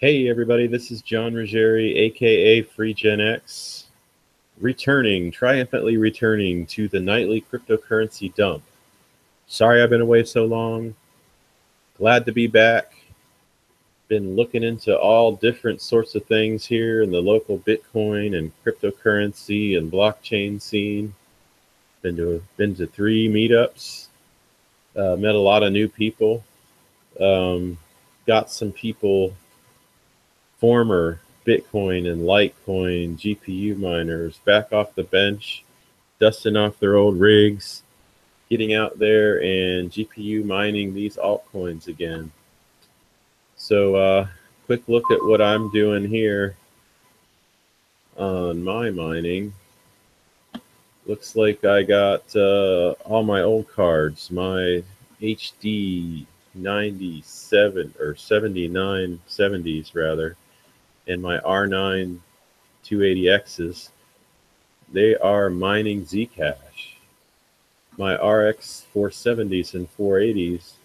Hey everybody, this is John Ruggieri AKA FreeGenx, triumphantly returning to the nightly cryptocurrency dump. Sorry I've been away so long. Glad to be back. Been looking into all different sorts of things here in the local Bitcoin and cryptocurrency and blockchain scene. Been to 3 meetups. Met a lot of new people. Got some people, former Bitcoin and Litecoin GPU miners, back off the bench, dusting off their old rigs, getting out there and GPU mining these altcoins again. So quick look at what I'm doing here on my mining. Looks like I got all my old cards, my HD 97 or 7970s rather, and my R9 280Xs. They are mining Zcash. My RX 470s and 480s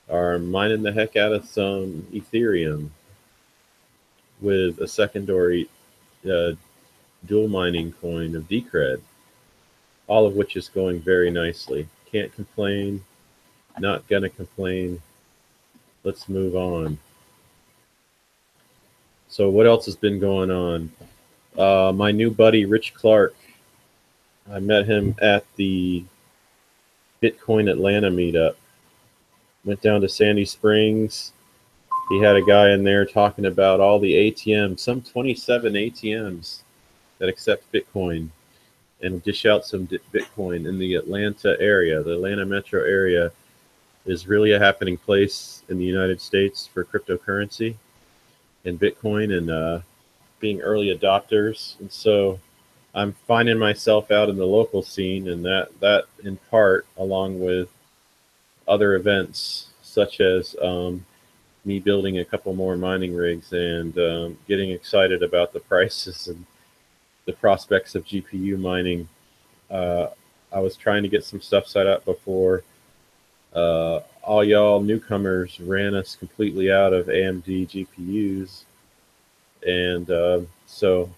are mining the heck out of some Ethereum with a secondary dual mining coin of Decred, all of which is going very nicely. Can't complain, not gonna complain. Let's move on. So what else has been going on? My new buddy, Rich Clark, I met him at the Bitcoin Atlanta Meetup. Went down to Sandy Springs. He had a guy in there talking about all the ATMs, some 27 ATMs that accept Bitcoin and dish out some Bitcoin in the Atlanta area. The Atlanta metro area is really a happening place in the United States for cryptocurrency and Bitcoin and being early adopters. And so I'm finding myself out in the local scene, and that in part, along with other events such as me building a couple more mining rigs and getting excited about the prices and the prospects of GPU mining. I was trying to get some stuff set up before all y'all newcomers ran us completely out of AMD GPUs. And so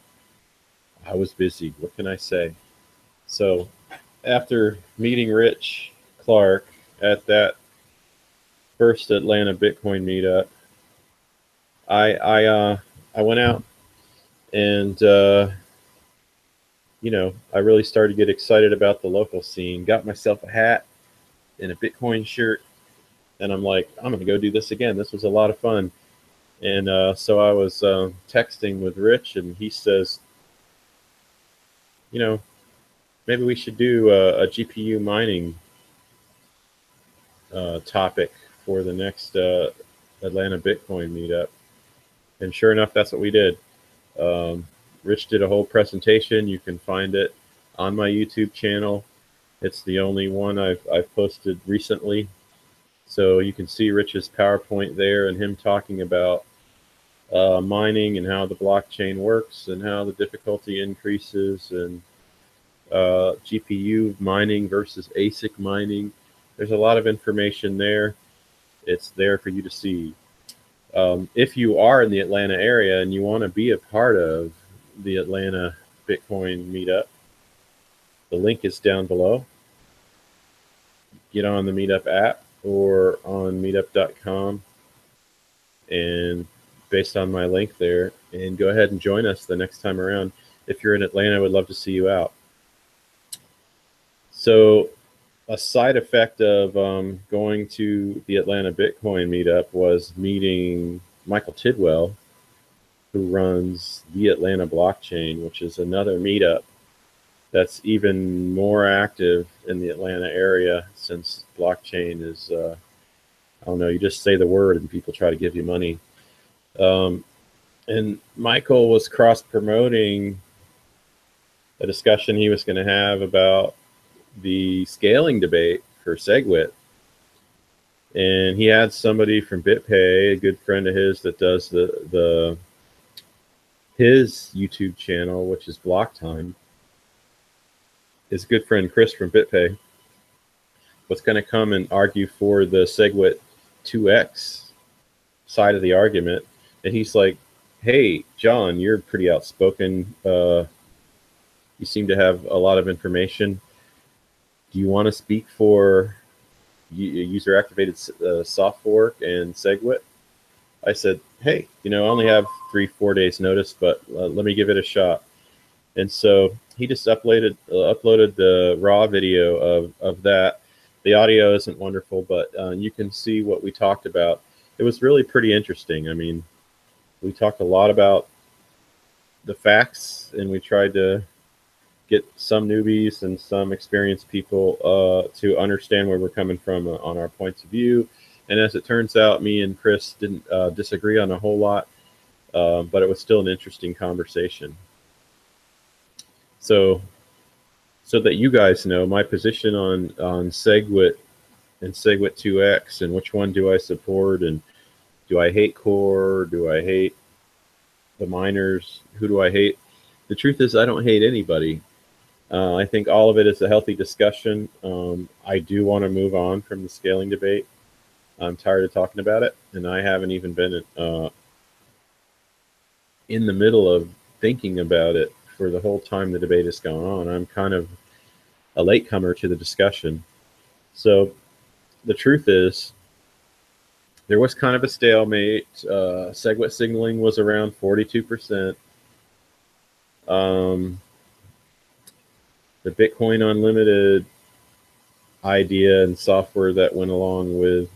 I was busy. What can I say? So after meeting Rich Clark at that first Atlanta Bitcoin meetup, I went out and I really started to get excited about the local scene. Got myself a hat and a Bitcoin shirt, and I'm like, I'm gonna go do this again. This was a lot of fun. And so I was texting with Rich, and he says, maybe we should do a GPU mining topic for the next Atlanta Bitcoin meetup. And sure enough, that's what we did. Rich did a whole presentation. You can find it on my YouTube channel. It's the only one I've posted recently. So you can see Rich's PowerPoint there and him talking about mining and how the blockchain works and how the difficulty increases and GPU mining versus ASIC mining. There's a lot of information there. It's there for you to see. If you are in the Atlanta area and you want to be a part of the Atlanta Bitcoin Meetup, the link is down below. Get on the Meetup app or on meetup.com and based on my link there, and go ahead and join us the next time around. If you're in Atlanta, I would love to see you out. So a side effect of going to the Atlanta Bitcoin Meetup was meeting Michael Tidwell, who runs the Atlanta Blockchain, which is another meetup that's even more active in the Atlanta area, since blockchain is, I don't know, you just say the word and people try to give you money. And Michael was cross-promoting a discussion he was going to have about the scaling debate for Segwit. And he had somebody from BitPay, a good friend of his that does his YouTube channel, which is Block Time. His good friend Chris from BitPay was going to come and argue for the Segwit 2x side of the argument. and he's like, "Hey, John, you're pretty outspoken. You seem to have a lot of information. Do you want to speak for user activated soft fork and Segwit?" I said, "Hey, I only have 3-4 days notice, but let me give it a shot." And so he just uploaded the raw video of that. The audio isn't wonderful, but you can see what we talked about. It was really pretty interesting. I mean, we talked a lot about the facts, and we tried to get some newbies and some experienced people to understand where we're coming from on our points of view. And as it turns out, me and Chris didn't disagree on a whole lot, but it was still an interesting conversation. So that you guys know my position on Segwit and Segwit 2x, and which one do I support, and do I hate core, do I hate the miners, who do I hate? The truth is, I don't hate anybody. I think all of it is a healthy discussion. I do want to move on from the scaling debate. I'm tired of talking about it, and I haven't even been in the middle of thinking about it for the whole time the debate has gone on. I'm kind of a latecomer to the discussion. So the truth is, there was kind of a stalemate. Segwit signaling was around 42%. The Bitcoin Unlimited idea and software that went along with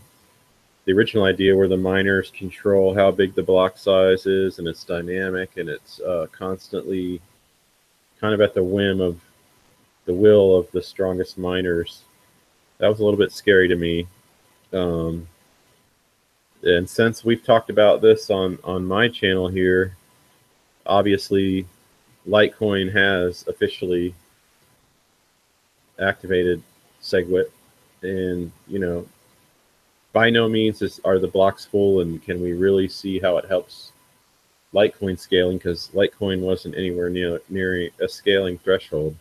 the original idea, where the miners control how big the block size is, and it's dynamic, and it's constantly kind of at the will of the strongest miners. That was a little bit scary to me. And since we've talked about this on my channel here, obviously Litecoin has officially activated Segwit, and by no means are the blocks full, and can we really see how it helps Litecoin scaling, because Litecoin wasn't anywhere near a scaling threshold.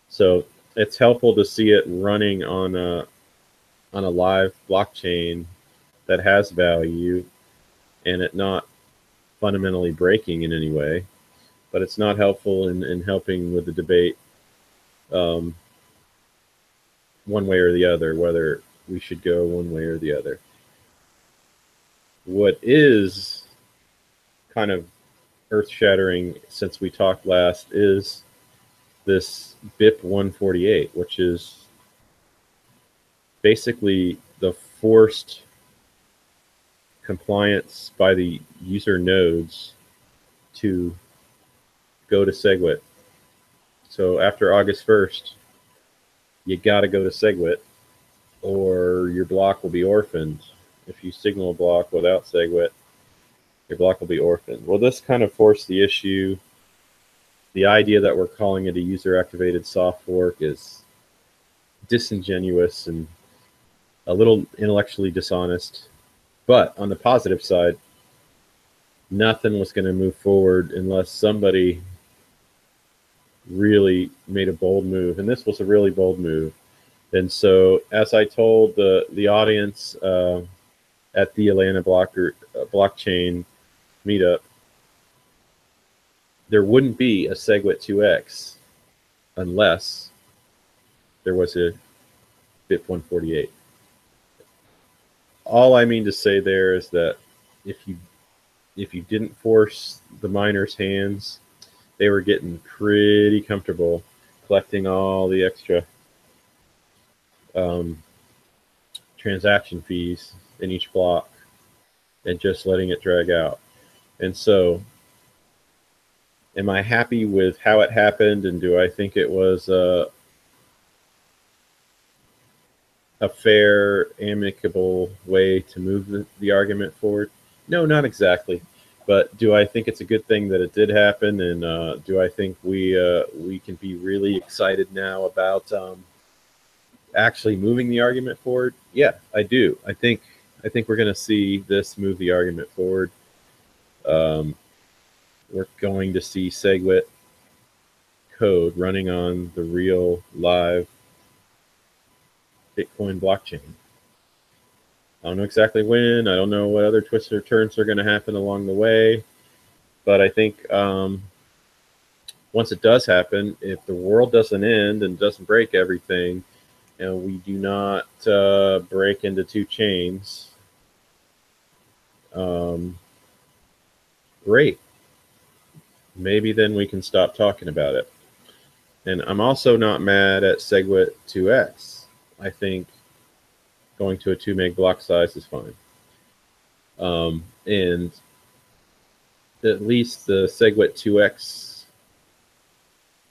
So it's helpful to see it running on a live blockchain that has value, and it not fundamentally breaking in any way. But it's not helpful in helping with the debate one way or the other, whether we should go one way or the other. What is kind of earth-shattering since we talked last is this BIP148, which is basically the forced compliance by the user nodes to go to Segwit. So after August 1st, you got to go to Segwit, or your block will be orphaned. If you signal a block without Segwit, your block will be orphaned. Well, this kind of forced the issue. The idea that we're calling it a user-activated soft fork is disingenuous and a little intellectually dishonest. But on the positive side, nothing was going to move forward unless somebody really made a bold move. And this was a really bold move. And so, as I told the audience at the Atlanta Blockchain Meetup, there wouldn't be a Segwit 2x unless there was a BIP148. All I mean to say there is that if you didn't force the miners' hands, they were getting pretty comfortable collecting all the extra transaction fees in each block and just letting it drag out. And so, am I happy with how it happened, and do I think it was a fair, amicable way to move the argument forward? No, not exactly. But do I think it's a good thing that it did happen, and do I think we can be really excited now about actually moving the argument forward? Yeah, I do. I think we're going to see this move the argument forward. We're going to see Segwit code running on the real live Bitcoin blockchain. I don't know exactly when. I don't know what other twists or turns are going to happen along the way. But I think once it does happen, if the world doesn't end and doesn't break everything, and we do not break into two chains, great. Maybe then we can stop talking about it. And I'm also not mad at Segwit 2x. I think going to a 2 meg block size is fine. And at least the Segwit 2x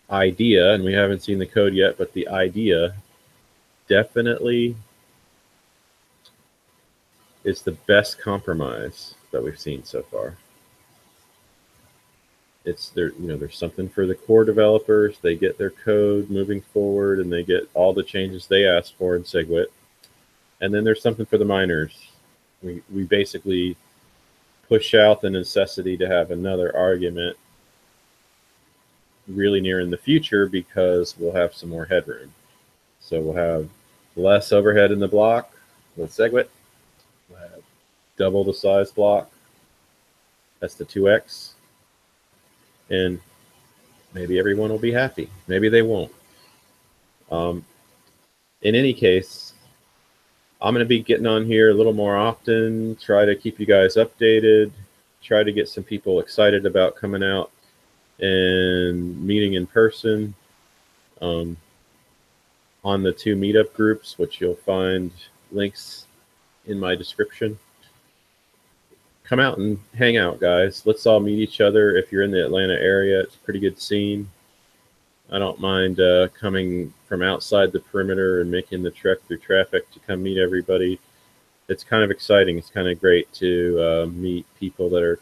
idea, and we haven't seen the code yet, but the idea definitely is the best compromise that we've seen so far. It's there, there's something for the core developers. They get their code moving forward, and they get all the changes they asked for in Segwit. And then there's something for the miners. We basically push out the necessity to have another argument really near in the future because we'll have some more headroom. So we'll have less overhead in the block with Segwit. We'll have double the size block. That's the 2x. And maybe everyone will be happy. Maybe they won't. In any case, I'm going to be getting on here a little more often, try to keep you guys updated, try to get some people excited about coming out and meeting in person on the 2 meetup groups, which you'll find links in my description. Come out and hang out, guys. Let's all meet each other. If you're in the Atlanta area, it's a pretty good scene. I don't mind coming from outside the perimeter and making the trek through traffic to come meet everybody. It's kind of exciting. It's kind of great to meet people that are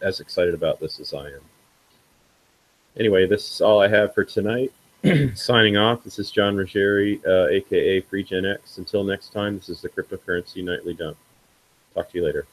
as excited about this as I am. Anyway, this is all I have for tonight. Signing off, this is John Ruggieri, AKA FreeGenx. Until next time, this is the Cryptocurrency Nightly Dump. Talk to you later.